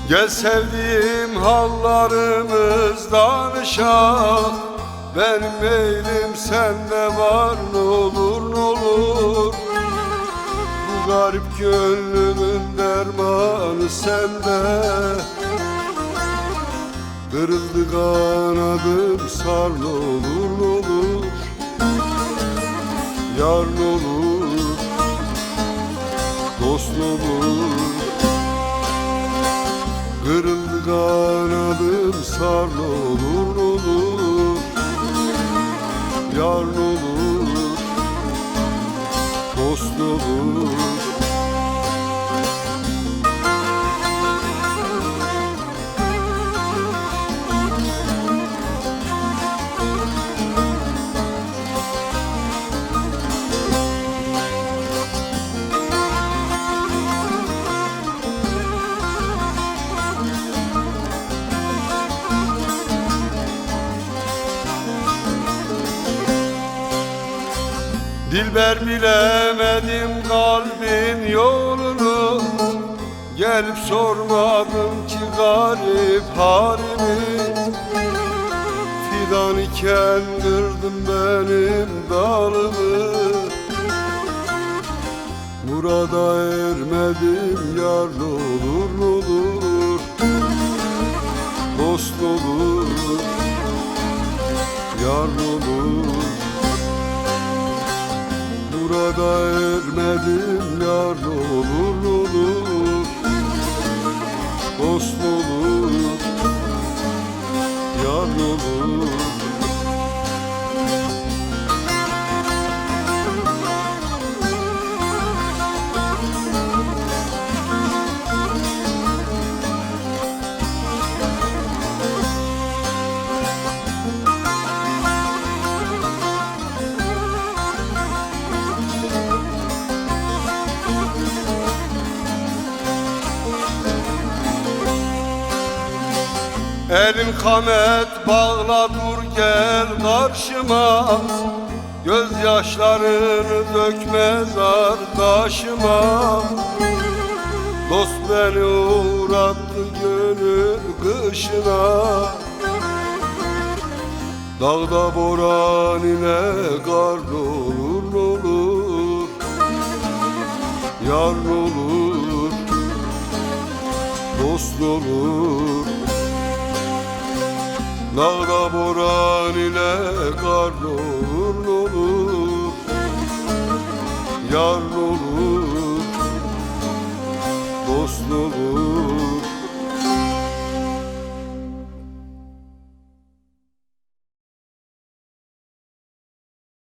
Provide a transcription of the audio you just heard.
Gel sevdiğim hallarımız danışak. Benim elim sende var, ne olur ne olur. Bu garip gönlümün dermanı sende. Kırıldı kanadım, sar ne olur ne olur. Yar ne olur, dost ne olur. Kırıldı kanadım, sar ne olur ne olur. Yar ne olur, dost ne olur. Dilber bilemedim kalbin yolunu. Gelip sormadım ki garip halimi. Fidan iken kırdın benim dalımı. Murada ermedim, yar ne olur ne olur. Dost ne olur, yar ne olur. Burada ermedim, yar ne olur ne olur. Dost ne olur, yar ne olur. Elin kamet bağla, dur gel karşıma. Gözyaşlarını dökmez ardaşıma. Dost beni uğrattı gönül kışına. Dağda boran ile kar ne olur ne olur. Yar ne olur, dost ne olur. Dağda boran ile kar ne olur ne olur. Yar ne olur, dost ne olur.